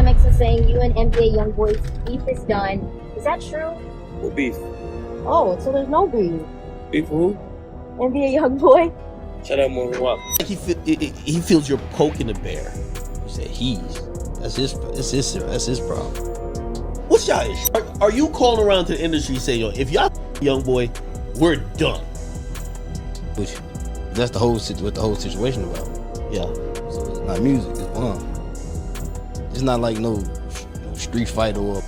academics are saying you and NBA YoungBoy's beef is done. Is that true? What beef? Oh, so there's no beef. Beef with who? NBA YoungBoy? Shut up, move up. He feels you're poking the bear. You say that's his problem. What's y'all issue? Are you calling around to the industry saying, yo, if y'all YoungBoy, we're done? Which that's what the whole situation about. Yeah. So it's not music, it's fun. It's not like no street fight or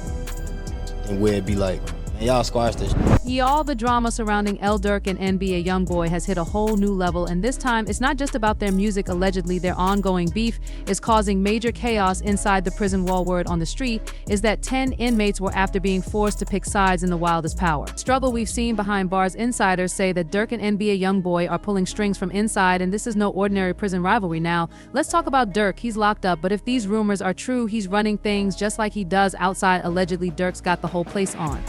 and where it be like, man, y'all squash this. Y'all, the drama surrounding Lil Durk and NBA YoungBoy has hit a whole new level, and this time it's not just about their music. Allegedly, their ongoing beef is causing major chaos inside the prison wall. Word on the street is that 10 inmates were after being forced to pick sides in the wildest power. Struggle we've seen behind bars. Insiders say that Durk and NBA YoungBoy are pulling strings from inside, and this is no ordinary prison rivalry. Now, let's talk about Durk. He's locked up, but if these rumors are true, he's running things just like he does outside. Allegedly, Durk's got the whole place on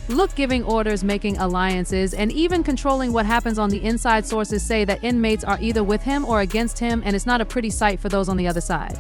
look, giving orders, making alliances, and even controlling what happens on the inside. Sources say that inmates are either with him or against him, and it's not a pretty sight for those on the other side.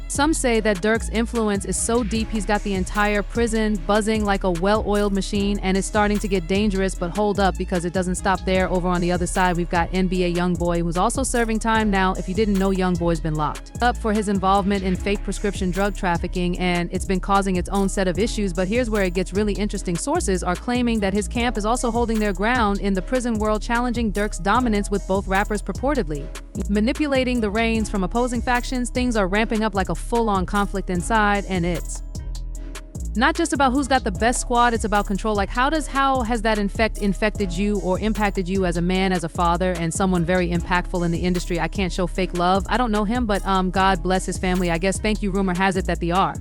Some say that Durk's influence is so deep he's got the entire prison buzzing like a well-oiled machine, and it's starting to get dangerous. But hold up, because it doesn't stop there. Over on the other side, we've got NBA YoungBoy, who's also serving time now. If you didn't know, YoungBoy's been locked up for his involvement in fake prescription drug trafficking, and it's been causing its own set of issues. But here's where it gets really interesting. Sources are claiming that his camp is also holding their ground in the prison world, challenging Durk's dominance, with both rappers purportedly manipulating the reins from opposing factions. Things are ramping up like a full-on conflict inside, and it's not just about who's got the best squad, it's about control. Like, how has that infected you or impacted you as a man, as a father, and someone very impactful in the industry? I can't show fake love. I don't know him, but God bless his family, I guess. Thank you. Rumor has it that they are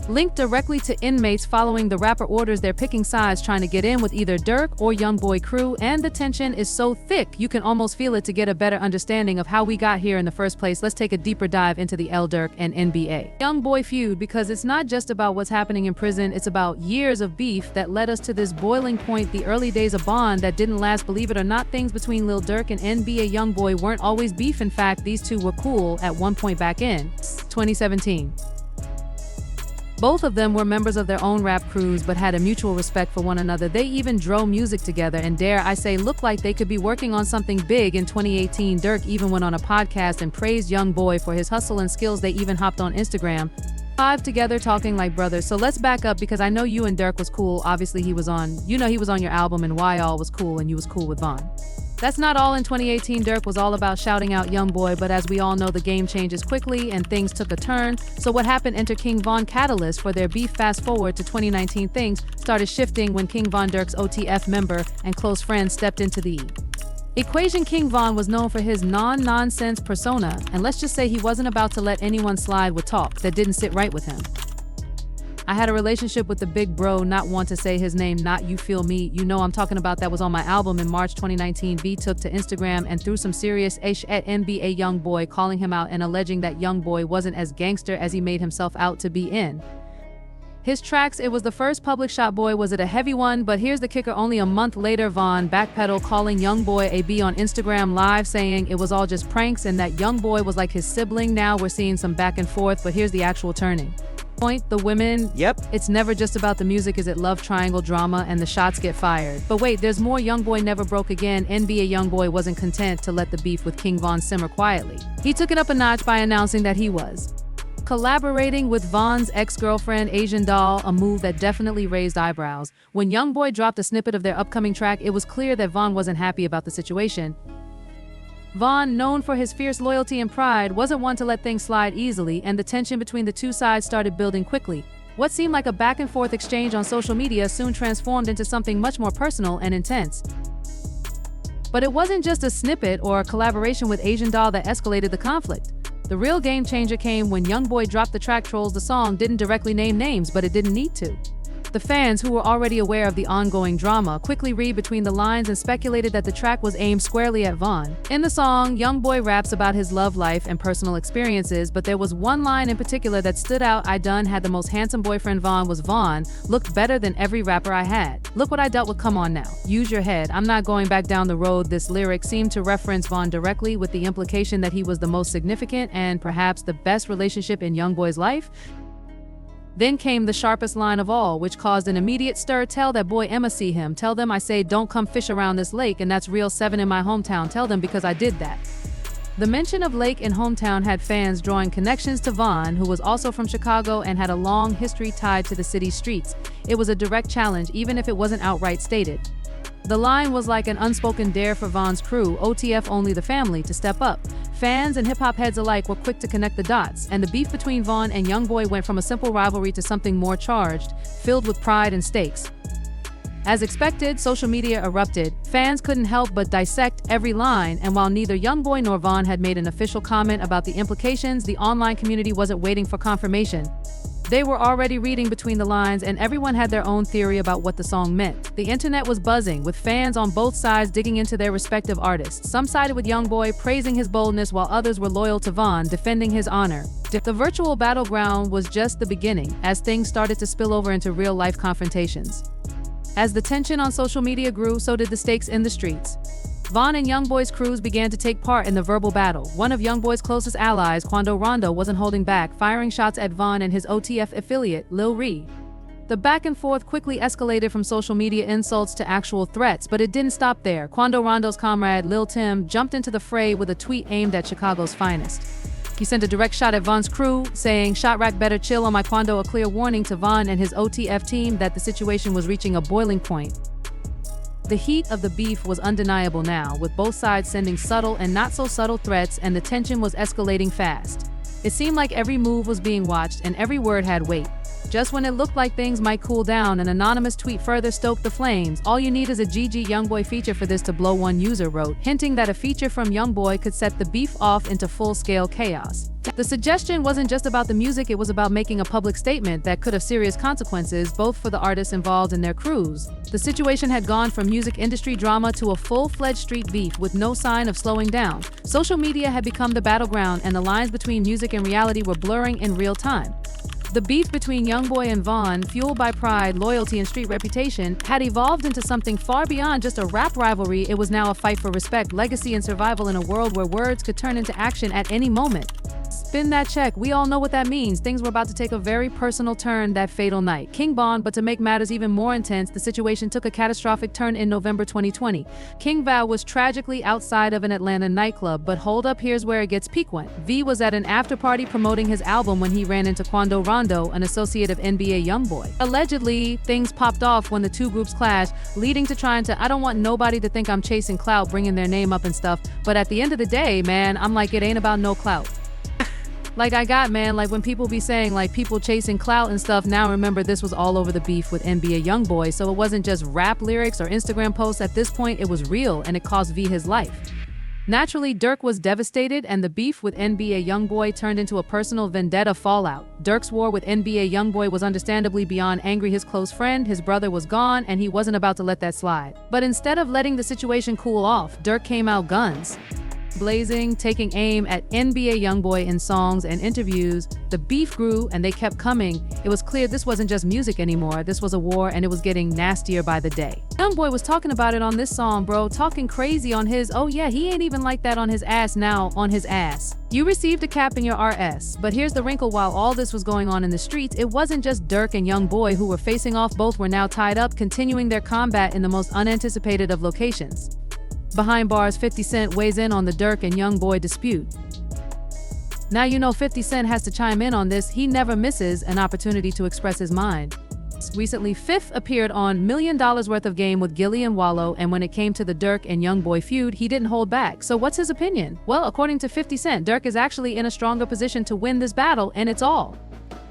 linked directly to inmates following the rapper orders. They're picking sides, trying to get in with either Durk or YoungBoy crew, and the tension is so thick you can almost feel it. To get a better understanding of how we got here in the first place, let's take a deeper dive into the Lil Durk and NBA YoungBoy feud, because it's not just about what's happening in prison, it's about years of beef that led us to this boiling point. The early days of bond that didn't last. Believe it or not, things between Lil Durk and NBA YoungBoy weren't always beef. In fact, these two were cool at one point back in 2017. Both of them were members of their own rap crews, but had a mutual respect for one another. They even drove music together, and dare I say, looked like they could be working on something big. In 2018, Durk even went on a podcast and praised YoungBoy for his hustle and skills. They even hopped on Instagram live together, talking like brothers. So let's back up, because I know you and Durk was cool. Obviously, he was on your album, and Why All was cool, and you was cool with Von. That's not all. In 2018, Durk was all about shouting out YoungBoy, but as we all know, the game changes quickly and things took a turn. So what happened? Enter King Von, catalyst for their beef. Fast forward to 2019, things started shifting when King Von, Durk's OTF member and close friend, stepped into the equation. King Von was known for his non-nonsense persona, and let's just say he wasn't about to let anyone slide with talk that didn't sit right with him. I had a relationship with the big bro, not want to say his name, not you feel me. You know I'm talking about. That was on my album in March 2019. V took to Instagram and threw some serious ish at NBA YoungBoy, calling him out and alleging that YoungBoy wasn't as gangster as he made himself out to be in his tracks. It was the first public shot. Boy, was it a heavy one. But here's the kicker. Only a month later, Von backpedaled, calling YoungBoy a B on Instagram Live, saying it was all just pranks and that YoungBoy was like his sibling. Now we're seeing some back and forth, but here's the actual turning point. The women, yep, it's never just about the music. Is it love triangle drama and the shots get fired? But wait, there's more. YoungBoy never broke again. NBA YoungBoy wasn't content to let the beef with King Von simmer quietly. He took it up a notch by announcing that he was collaborating with Von's ex-girlfriend Asian Doll, a move that definitely raised eyebrows. When YoungBoy dropped a snippet of their upcoming track, it was clear that Von wasn't happy about the situation. Von, known for his fierce loyalty and pride, wasn't one to let things slide easily, and the tension between the two sides started building quickly. What seemed like a back-and-forth exchange on social media soon transformed into something much more personal and intense. But it wasn't just a snippet or a collaboration with Asian Doll that escalated the conflict. The real game changer came when YoungBoy dropped the track Trolls. The song didn't directly name names, but it didn't need to. The fans, who were already aware of the ongoing drama, quickly read between the lines and speculated that the track was aimed squarely at Von. In the song, YoungBoy raps about his love life and personal experiences, but there was one line in particular that stood out. I done had the most handsome boyfriend. Von was Von, looked better than every rapper I had. Look what I dealt with, come on now. Use your head, I'm not going back down the road. This lyric seemed to reference Von directly, with the implication that he was the most significant and perhaps the best relationship in YoungBoy's life. Then came the sharpest line of all, which caused an immediate stir. Tell that boy Emma see him. Tell them I say don't come fish around this lake, and that's real 7 in my hometown. Tell them because I did that. The mention of lake in hometown had fans drawing connections to Von, who was also from Chicago and had a long history tied to the city's streets. It was a direct challenge, even if it wasn't outright stated. The line was like an unspoken dare for Von's crew, OTF only the family, to step up. Fans and hip-hop heads alike were quick to connect the dots, and the beef between Von and YoungBoy went from a simple rivalry to something more charged, filled with pride and stakes. As expected, social media erupted. Fans couldn't help but dissect every line, and while neither YoungBoy nor Von had made an official comment about the implications, the online community wasn't waiting for confirmation. They were already reading between the lines, and everyone had their own theory about what the song meant. The internet was buzzing, with fans on both sides digging into their respective artists. Some sided with YoungBoy, praising his boldness, while others were loyal to Von, defending his honor. The virtual battleground was just the beginning, as things started to spill over into real-life confrontations. As the tension on social media grew, so did the stakes in the streets. Von and YoungBoy's crews began to take part in the verbal battle. One of YoungBoy's closest allies, Quando Rondo, wasn't holding back, firing shots at Von and his OTF affiliate, Lil Ree. The back and forth quickly escalated from social media insults to actual threats, but it didn't stop there. Quando Rondo's comrade, Lil Tim, jumped into the fray with a tweet aimed at Chicago's finest. He sent a direct shot at Von's crew, saying, "Shot rack better chill on my Quando," a clear warning to Von and his OTF team that the situation was reaching a boiling point. The heat of the beef was undeniable now, with both sides sending subtle and not so subtle threats, and the tension was escalating fast. It seemed like every move was being watched and every word had weight. Just when it looked like things might cool down, an anonymous tweet further stoked the flames. "All you need is a GG YoungBoy feature for this to blow," one user wrote, hinting that a feature from YoungBoy could set the beef off into full-scale chaos. The suggestion wasn't just about the music, it was about making a public statement that could have serious consequences, both for the artists involved and their crews. The situation had gone from music industry drama to a full-fledged street beef with no sign of slowing down. Social media had become the battleground, and the lines between music and reality were blurring in real time. The beef between YoungBoy and Von, fueled by pride, loyalty, and street reputation, had evolved into something far beyond just a rap rivalry. It was now a fight for respect, legacy, and survival in a world where words could turn into action at any moment. Spin that check. We all know what that means. Things were about to take a very personal turn that fatal night. King Von, but to make matters even more intense, the situation took a catastrophic turn in November 2020. King Val was tragically outside of an Atlanta nightclub, but hold up, here's where it gets piquant. V was at an after-party promoting his album when he ran into Quando Rondo, an associate of NBA YoungBoy. Allegedly, things popped off when the two groups clashed, leading to trying to, "I don't want nobody to think I'm chasing clout," bringing their name up and stuff, but at the end of the day, man, I'm like, it ain't about no clout. Like like when people be saying like people chasing clout and stuff, now remember this was all over the beef with NBA YoungBoy, so it wasn't just rap lyrics or Instagram posts. At this point, it was real, and it cost V his life. Naturally, Durk was devastated, and the beef with NBA YoungBoy turned into a personal vendetta fallout. Durk's war with NBA YoungBoy was understandably beyond angry. His close friend, his brother, was gone, and he wasn't about to let that slide. But instead of letting the situation cool off, Durk came out guns blazing, taking aim at NBA YoungBoy in songs and interviews. The beef grew, and they kept coming. It was clear this wasn't just music anymore. This was a war, and it was getting nastier by the day. YoungBoy was talking about it on this song, bro, talking crazy on his, "Oh yeah, he ain't even like that on his ass now," on his ass. You received a cap in your RS, but here's the wrinkle. While all this was going on in the streets, it wasn't just Durk and YoungBoy who were facing off. Both were now tied up, continuing their combat in the most unanticipated of locations. Behind bars, 50 Cent weighs in on the Durk and YoungBoy dispute. Now you know 50 Cent has to chime in on this. He never misses an opportunity to express his mind. Recently, Fifth appeared on $1 million worth of Game with Gilly and Wallow, and when it came to the Durk and YoungBoy feud, he didn't hold back. So what's his opinion? Well, according to 50 Cent, Durk is actually in a stronger position to win this battle, and it's all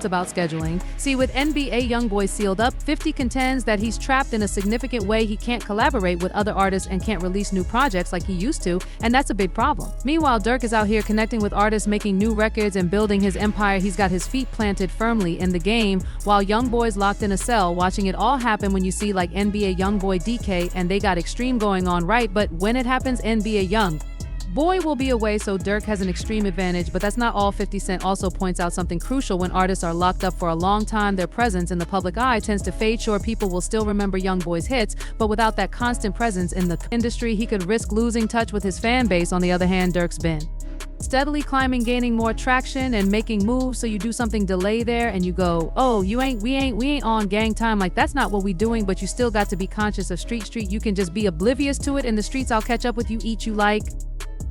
about scheduling. See, with NBA YoungBoy sealed up, 50 contends that he's trapped in a significant way. He can't collaborate with other artists and can't release new projects like he used to, and that's a big problem. Meanwhile, Durk is out here connecting with artists, making new records, and building his empire. He's got his feet planted firmly in the game, while YoungBoy's locked in a cell, watching it all happen. When you see like NBA YoungBoy DK, and they got extreme going on, right? But when it happens, NBA YoungBoy will be away, so Durk has an extreme advantage. But that's not all. 50 Cent also points out something crucial. When artists are locked up for a long time, their presence in the public eye tends to fade. Sure, people will still remember YoungBoy's hits, but without that constant presence in the industry, he could risk losing touch with his fan base. On the other hand, Durk's been steadily climbing, gaining more traction and making moves. So you do something delay there and you go, oh, we ain't on gang time. Like, that's not what we doing, but you still got to be conscious of street. You can just be oblivious to it in the streets. I'll catch up with you, eat you like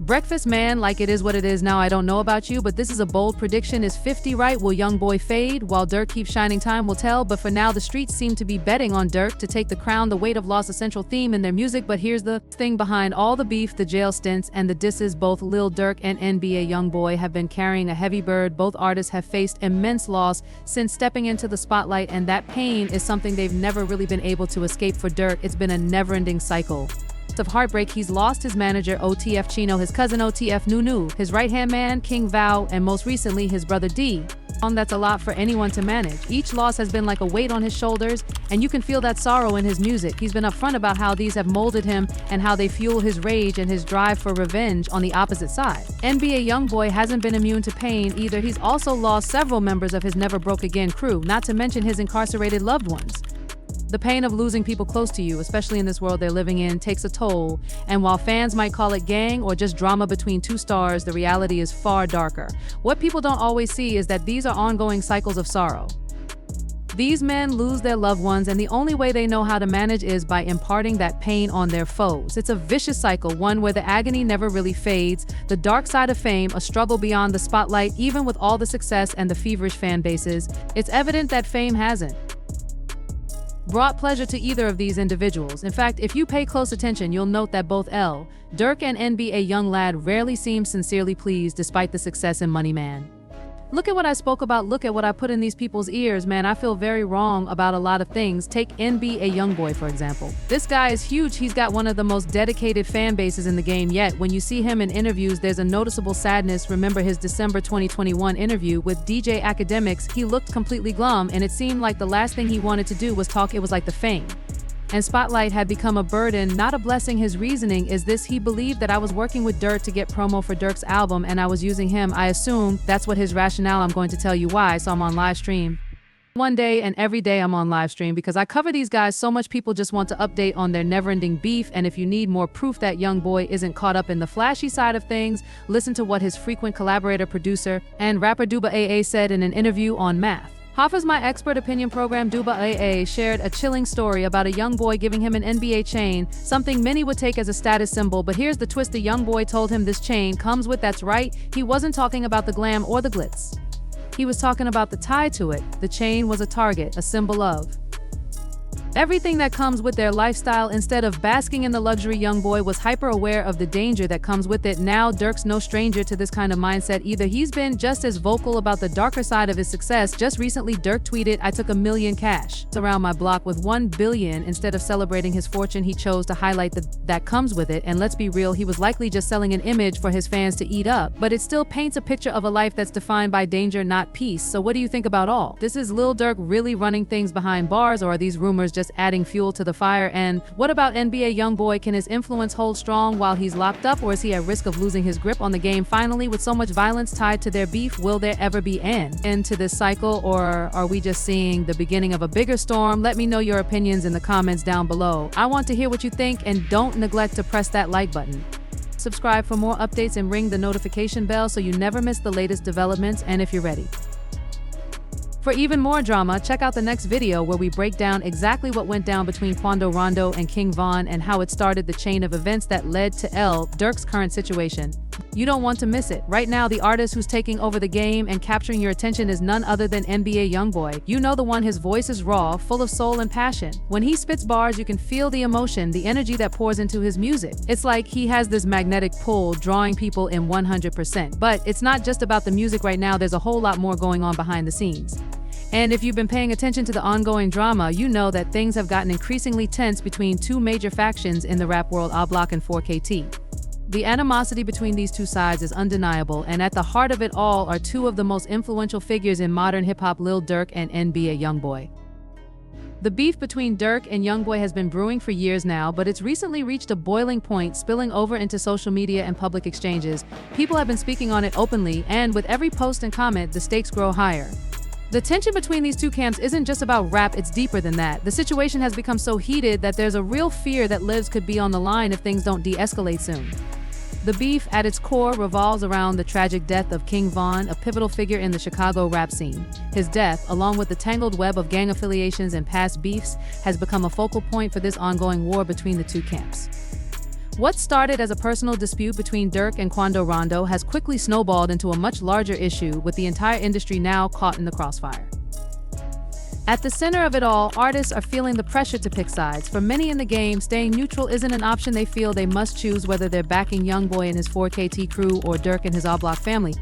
breakfast, man. Like, it is what it is now. I don't know about you, but this is a bold prediction. Is 50 right? Will YoungBoy fade while Durk keeps shining? Time will tell, but for now the streets seem to be betting on Durk to take the crown. The weight of loss, a central theme in their music. But here's the thing behind all the beef, the jail stints and the disses. Both Lil Durk and NBA YoungBoy have been carrying a heavy burden. Both artists have faced immense loss since stepping into the spotlight, and that pain is something they've never really been able to escape. For Durk, it's been a never-ending cycle of heartbreak. He's lost his manager OTF Chino, his cousin OTF Nunu, his right-hand man King Val, and most recently his brother D. That's a lot for anyone to manage. Each loss has been like a weight on his shoulders, and you can feel that sorrow in his music. He's been upfront about how these have molded him and how they fuel his rage and his drive for revenge. On the opposite side, NBA YoungBoy hasn't been immune to pain either. He's also lost several members of his Never Broke Again crew, not to mention his incarcerated loved ones. The pain of losing people close to you, especially in this world they're living in, takes a toll. And while fans might call it gang or just drama between two stars, the reality is far darker. What people don't always see is that these are ongoing cycles of sorrow. These men lose their loved ones, and the only way they know how to manage is by imparting that pain on their foes. It's a vicious cycle, one where the agony never really fades. The dark side of fame, a struggle beyond the spotlight. Even with all the success and the feverish fan bases, it's evident that fame hasn't brought pleasure to either of these individuals. In fact, if you pay close attention, you'll note that both Lil Durk and NBA young lad rarely seem sincerely pleased despite the success and money, man. Look at what I spoke about. Look at what I put in these people's ears, man. I feel very wrong about a lot of things. Take NBA YoungBoy, for example. This guy is huge. He's got one of the most dedicated fan bases in the game, yet when you see him in interviews, there's a noticeable sadness. Remember his December 2021 interview with DJ Academics? He looked completely glum, and it seemed like the last thing he wanted to do was talk. It was like the fame and spotlight had become a burden, not a blessing. His reasoning is this: he believed that I was working with Durk to get promo for Durk's album and I was using him. I assume that's what his rationale. I'm going to tell you why. So I'm on live stream one day, and every day I'm on live stream because I cover these guys so much. People just want to update on their never-ending beef, and if you need more proof that YoungBoy isn't caught up in the flashy side of things, listen to what his frequent collaborator, producer, and rapper Duba AA said in an interview on Math Hoffa's My Expert Opinion program. Duba AA shared a chilling story about a young boy giving him an NBA chain, something many would take as a status symbol, but here's the twist: the young boy told him this chain comes with, that's right, he wasn't talking about the glam or the glitz. He was talking about the tie to it. The chain was a target, a symbol of everything that comes with their lifestyle. Instead of basking in the luxury, YoungBoy was hyper aware of the danger that comes with it. Now Durk's no stranger to this kind of mindset either. He's been just as vocal about the darker side of his success. Just recently, Durk tweeted, "I took $1 million cash around my block with $1 billion." Instead of celebrating his fortune, he chose to highlight that comes with it. And let's be real, he was likely just selling an image for his fans to eat up, but it still paints a picture of a life that's defined by danger, not peace. So what do you think about all this? Is Lil Durk really running things behind bars, or are these rumors just adding fuel to the fire? And what about NBA YoungBoy? Can his influence hold strong while he's locked up, or is he at risk of losing his grip on the game? Finally, with so much violence tied to their beef, will there ever be an end to this cycle, or are we just seeing the beginning of a bigger storm? Let me know your opinions in the comments down below. I want to hear what you think, and don't neglect to press that like button. Subscribe for more updates and ring the notification bell so you never miss the latest developments. And if you're ready for even more drama, check out the next video where we break down exactly what went down between Quando Rondo and King Von and how it started the chain of events that led to Lil Durk's current situation. You don't want to miss it. Right now, the artist who's taking over the game and capturing your attention is none other than NBA YoungBoy. You know the one. His voice is raw, full of soul and passion. When he spits bars, you can feel the emotion, the energy that pours into his music. It's like he has this magnetic pull, drawing people in 100%. But it's not just about the music right now. There's a whole lot more going on behind the scenes. And if you've been paying attention to the ongoing drama, you know that things have gotten increasingly tense between two major factions in the rap world, A Block and 4KT. The animosity between these two sides is undeniable, and at the heart of it all are two of the most influential figures in modern hip-hop, Lil Durk and NBA YoungBoy. The beef between Durk and YoungBoy has been brewing for years now, but it's recently reached a boiling point, spilling over into social media and public exchanges. People have been speaking on it openly, and with every post and comment, the stakes grow higher. The tension between these two camps isn't just about rap, it's deeper than that. The situation has become so heated that there's a real fear that lives could be on the line if things don't de-escalate soon. The beef, at its core, revolves around the tragic death of King Von, a pivotal figure in the Chicago rap scene. His death, along with the tangled web of gang affiliations and past beefs, has become a focal point for this ongoing war between the two camps. What started as a personal dispute between Durk and Quando Rondo has quickly snowballed into a much larger issue, with the entire industry now caught in the crossfire. At the center of it all, artists are feeling the pressure to pick sides. For many in the game, staying neutral isn't an option. They feel they must choose whether they're backing YoungBoy and his 4KT crew or Durk and his All Block family.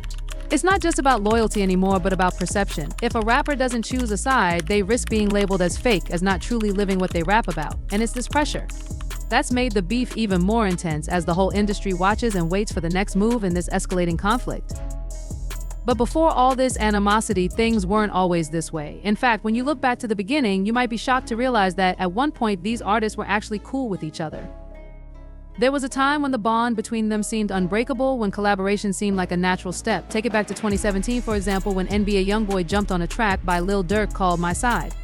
It's not just about loyalty anymore, but about perception. If a rapper doesn't choose a side, they risk being labeled as fake, as not truly living what they rap about. And it's this pressure that's made the beef even more intense, as the whole industry watches and waits for the next move in this escalating conflict. But before all this animosity, things weren't always this way. In fact, when you look back to the beginning, you might be shocked to realize that at one point these artists were actually cool with each other. There was a time when the bond between them seemed unbreakable, when collaboration seemed like a natural step. Take it back to 2017, for example, when NBA YoungBoy jumped on a track by Lil Durk called My Side.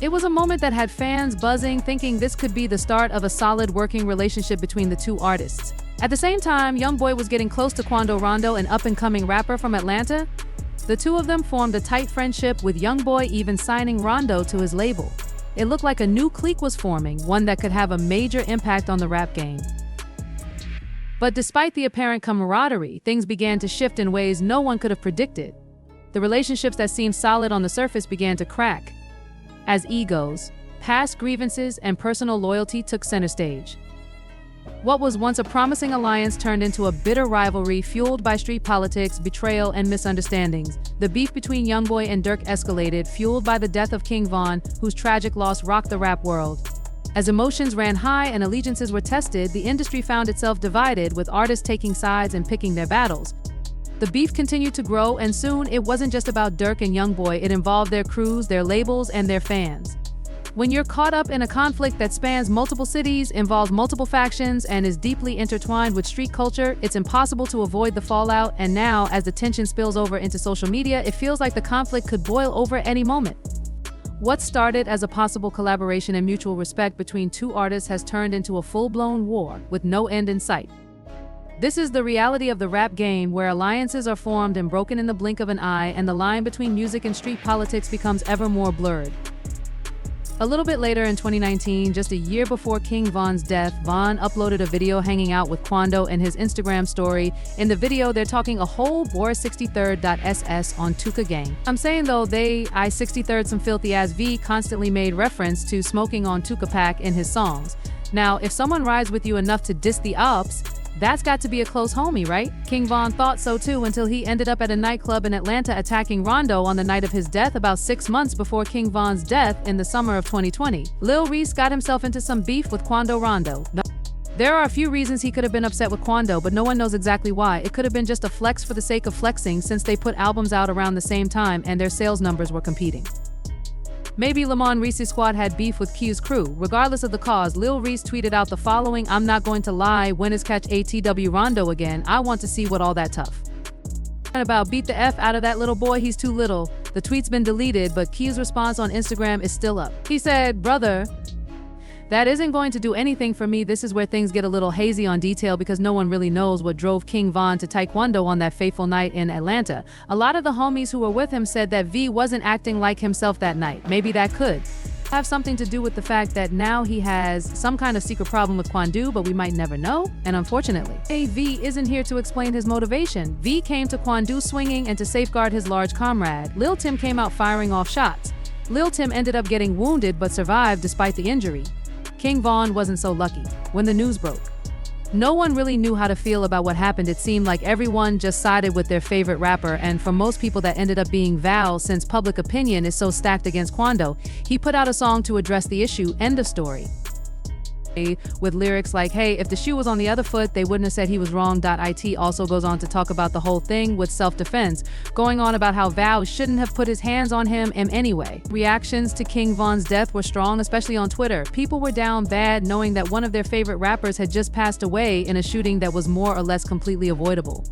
It was a moment that had fans buzzing, thinking this could be the start of a solid working relationship between the two artists. At the same time, YoungBoy was getting close to Quando Rondo, an up-and-coming rapper from Atlanta. The two of them formed a tight friendship, with YoungBoy even signing Rondo to his label. It looked like a new clique was forming, one that could have a major impact on the rap game. But despite the apparent camaraderie, things began to shift in ways no one could have predicted. The relationships that seemed solid on the surface began to crack, as egos, past grievances, and personal loyalty took center stage. What was once a promising alliance turned into a bitter rivalry fueled by street politics, betrayal, and misunderstandings. The beef between YoungBoy and Durk escalated, fueled by the death of King Von, whose tragic loss rocked the rap world. As emotions ran high and allegiances were tested, the industry found itself divided, with artists taking sides and picking their battles. The beef continued to grow, and soon it wasn't just about Durk and YoungBoy. It involved their crews, their labels, and their fans. When you're caught up in a conflict that spans multiple cities, involves multiple factions, and is deeply intertwined with street culture, it's impossible to avoid the fallout. And now, as the tension spills over into social media, it feels like the conflict could boil over at any moment. What started as a possible collaboration and mutual respect between two artists has turned into a full-blown war, with no end in sight. This is the reality of the rap game, where alliances are formed and broken in the blink of an eye, and the line between music and street politics becomes ever more blurred. A little bit later in 2019, just a year before King Von's death, Von uploaded a video hanging out with Quando in his Instagram story. In the video, they're talking a whole Boris63rd.ss on Tuka gang. I'm saying though, I 63rd some filthy ass V constantly made reference to smoking on Tuka pack in his songs. Now, if someone rides with you enough to diss the ops, that's got to be a close homie, right? King Von thought so too, until he ended up at a nightclub in Atlanta attacking Rondo on the night of his death, about 6 months before King Von's death in the summer of 2020. Lil Reese got himself into some beef with Quando Rondo. There are a few reasons he could have been upset with Quando, but no one knows exactly why. It could have been just a flex for the sake of flexing, since they put albums out around the same time and their sales numbers were competing. Maybe Lamon Reese's squad had beef with Q's crew. Regardless of the cause, Lil Reese tweeted out the following: "I'm not going to lie, when is catch ATW Rondo again? I want to see what all that tough." And about beat the F out of that little boy, he's too little. The tweet's been deleted, but Q's response on Instagram is still up. He said, "Brother, that isn't going to do anything for me." This is where things get a little hazy on detail, because no one really knows what drove King Von to Taekwondo on that fateful night in Atlanta. A lot of the homies who were with him said that V wasn't acting like himself that night. Maybe that could have something to do with the fact that now he has some kind of secret problem with Quando, but we might never know. And unfortunately, V isn't here to explain his motivation. V came to Quando swinging and to safeguard his large comrade. Lil Tim came out firing off shots. Lil Tim ended up getting wounded but survived despite the injury. King Von wasn't so lucky. When the news broke, no one really knew how to feel about what happened. It seemed like everyone just sided with their favorite rapper, and for most people that ended up being Val, since public opinion is so stacked against Quando. He put out a song to address the issue, end of story, with lyrics like, "Hey, if the shoe was on the other foot, they wouldn't have said he was wrong." It also goes on to talk about the whole thing with self-defense, going on about how Val shouldn't have put his hands on him anyway. Reactions to King Von's death were strong, especially on Twitter. People were down bad, knowing that one of their favorite rappers had just passed away in a shooting that was more or less completely avoidable.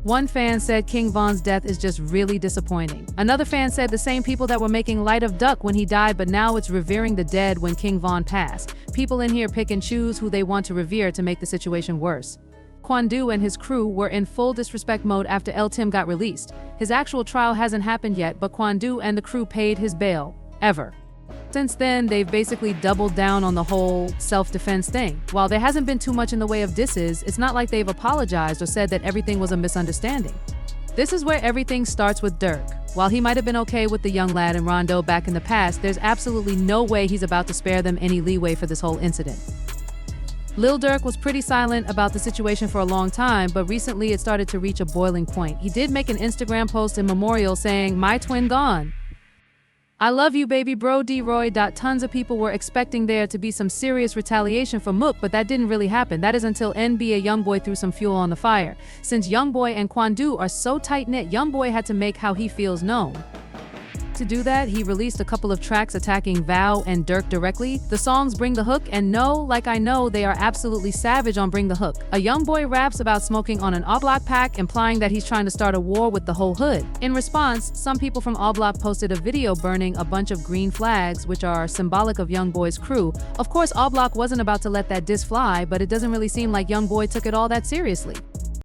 One fan said King Von's death is just really disappointing. Another fan said the same people that were making light of Duck when he died, but now it's revering the dead when King Von passed. People in here pick and choose who they want to revere to make the situation worse. Quandu and his crew were in full disrespect mode after El Tim got released. His actual trial hasn't happened yet, but Quandu and the crew paid his bail. Ever. Since then, they've basically doubled down on the whole self-defense thing. While there hasn't been too much in the way of disses, it's not like they've apologized or said that everything was a misunderstanding. This is where everything starts with Durk. While he might have been okay with the young lad and Rondo back in the past, there's absolutely no way he's about to spare them any leeway for this whole incident. Lil Durk was pretty silent about the situation for a long time, but recently it started to reach a boiling point. He did make an Instagram post in memorial saying, "My twin gone. I love you, baby bro, D-Roy." Tons of people were expecting there to be some serious retaliation for Mook, but that didn't really happen. That is until NBA YoungBoy threw some fuel on the fire. Since YoungBoy and Quandu are so tight-knit, YoungBoy had to make how he feels known. To do that, he released a couple of tracks attacking Vow and Durk directly. The songs Bring the Hook and Know Like I Know, they are absolutely savage on Bring the Hook. A young boy raps about smoking on an All Block pack, implying that he's trying to start a war with the whole hood. In response, some people from All Block posted a video burning a bunch of green flags, which are symbolic of Young Boy's crew. Of course, All Block wasn't about to let that diss fly, but it doesn't really seem like Young Boy took it all that seriously.